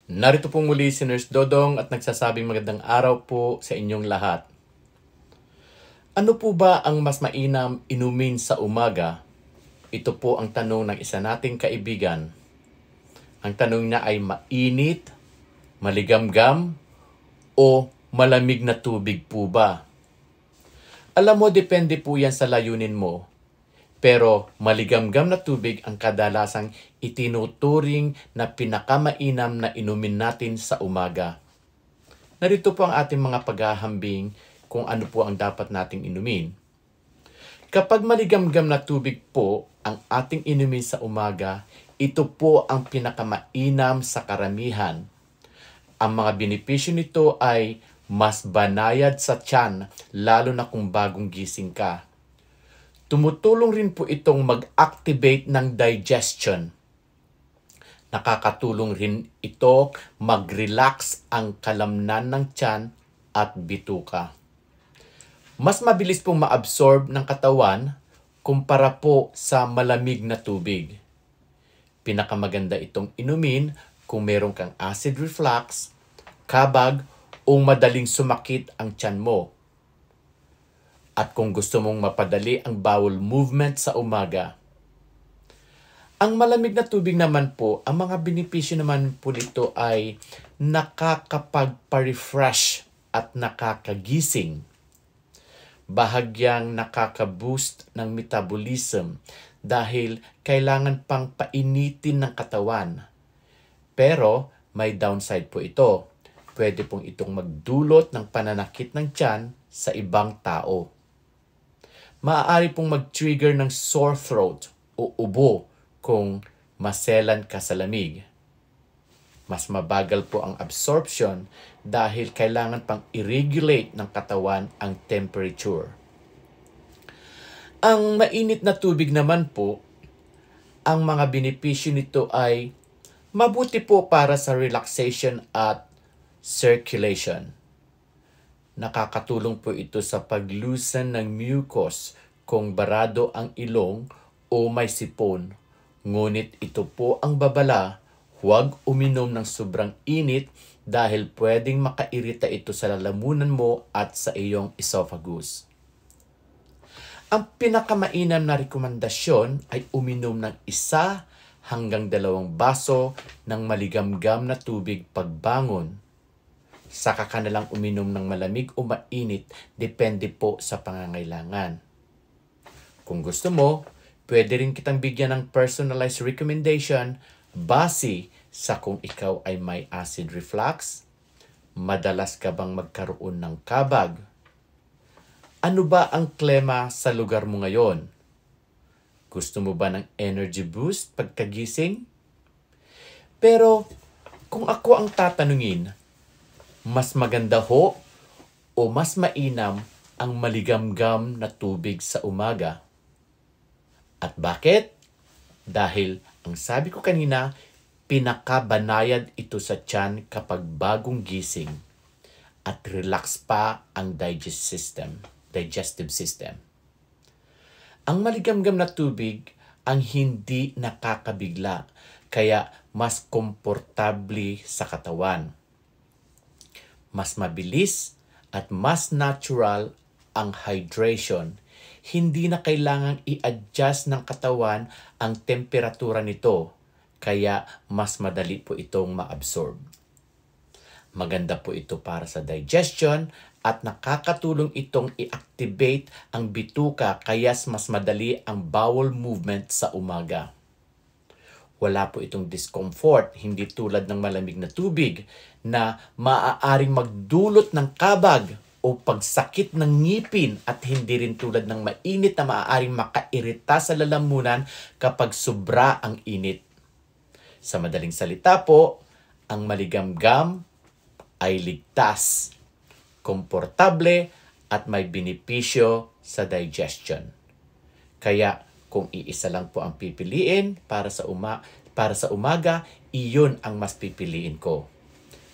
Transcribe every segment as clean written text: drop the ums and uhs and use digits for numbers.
Narito po muli si Nurse Dodong at nagsasabing magandang araw po sa inyong lahat. Ano po ba ang mas mainam inumin sa umaga? Ito po ang tanong ng isa nating kaibigan. Ang tanong niya ay mainit, maligamgam, o malamig na tubig po ba? Alam mo, depende po yan sa layunin mo. Pero maligamgam na tubig ang kadalasang itinuturing na pinakamainam na inumin natin sa umaga. Narito po ang ating mga paghahambing kung ano po ang dapat nating inumin. Kapag maligamgam na tubig po ang ating inumin sa umaga, ito po ang pinakamainam sa karamihan. Ang mga benepisyo nito ay mas banayad sa tiyan, lalo na kung bagong gising ka. Tumutulong rin po itong mag-activate ng digestion. Nakakatulong rin ito mag-relax ang kalamnan ng tiyan at bituka. Mas mabilis pong ma-absorb ng katawan kumpara po sa malamig na tubig. Pinakamaganda itong inumin kung meron kang acid reflux, kabag, o madaling sumakit ang tiyan mo. At kung gusto mong mapadali ang bowel movement sa umaga. Ang malamig na tubig naman po, ang mga benepisyo naman po nito ay nakakapagpa-refresh at nakakagising. Bahagyang nakaka-boost ng metabolism dahil kailangan pang painitin ng katawan. Pero may downside po ito. Pwede pong itong magdulot ng pananakit ng tiyan sa ibang tao. Maaari pong mag-trigger ng sore throat o ubo kung maselan ka sa lamig. Mas mabagal po ang absorption dahil kailangan pang i-regulate ng katawan ang temperature. Ang mainit na tubig naman po, ang mga benepisyo nito ay mabuti po para sa relaxation at circulation. Nakakatulong po ito sa pag-loosen ng mucus kung barado ang ilong o may sipon. Ngunit ito po ang babala, huwag uminom ng sobrang init dahil pwedeng makairita ito sa lalamunan mo at sa iyong esophagus. Ang pinakamainam na rekomendasyon ay uminom ng 1 hanggang 2 baso ng maligamgam na tubig pagbangon. Saka ka na lang uminom ng malamig o mainit, depende po sa pangangailangan. Kung gusto mo, pwede rin kitang bigyan ng personalized recommendation base sa kung ikaw ay may acid reflux, madalas ka bang magkaroon ng kabag. Ano ba ang klema sa lugar mo ngayon? Gusto mo ba ng energy boost pagkagising? Pero kung ako ang tatanungin, mas maganda ho o mas mainam ang maligamgam na tubig sa umaga? At bakit? Dahil ang sabi ko kanina, pinakabanayad ito sa tiyan kapag bagong gising at relax pa ang digestive system. Ang maligamgam na tubig ang hindi nakakabigla, kaya mas komportable sa katawan. Mas mabilis at mas natural ang hydration. Hindi na kailangang i-adjust ng katawan ang temperatura nito, kaya mas madali po itong ma-absorb. Maganda po ito para sa digestion at nakakatulong itong i-activate ang bituka kaya mas madali ang bowel movement sa umaga. Wala po itong discomfort, hindi tulad ng malamig na tubig na maaaring magdulot ng kabag o pagsakit ng ngipin at hindi rin tulad ng mainit na maaaring makairita sa lalamunan kapag sobra ang init. Sa madaling salita po, ang maligamgam ay ligtas, komportable at may benepisyo sa digestion. Kaya kung iisa lang po ang pipiliin para sa umaga, iyon ang mas pipiliin ko.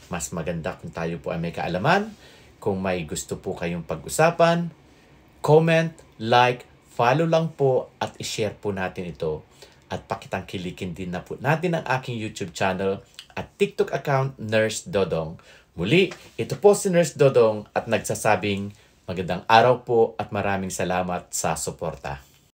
Mas maganda kung tayo po ay may kaalaman. Kung may gusto po kayong pag-usapan, comment, like, follow lang po at i-share po natin ito. At pakitangkilikin din na po natin ang aking YouTube channel at TikTok account Nurse Dodong. Muli, ito po si Nurse Dodong at nagsasabing magandang araw po at maraming salamat sa suporta.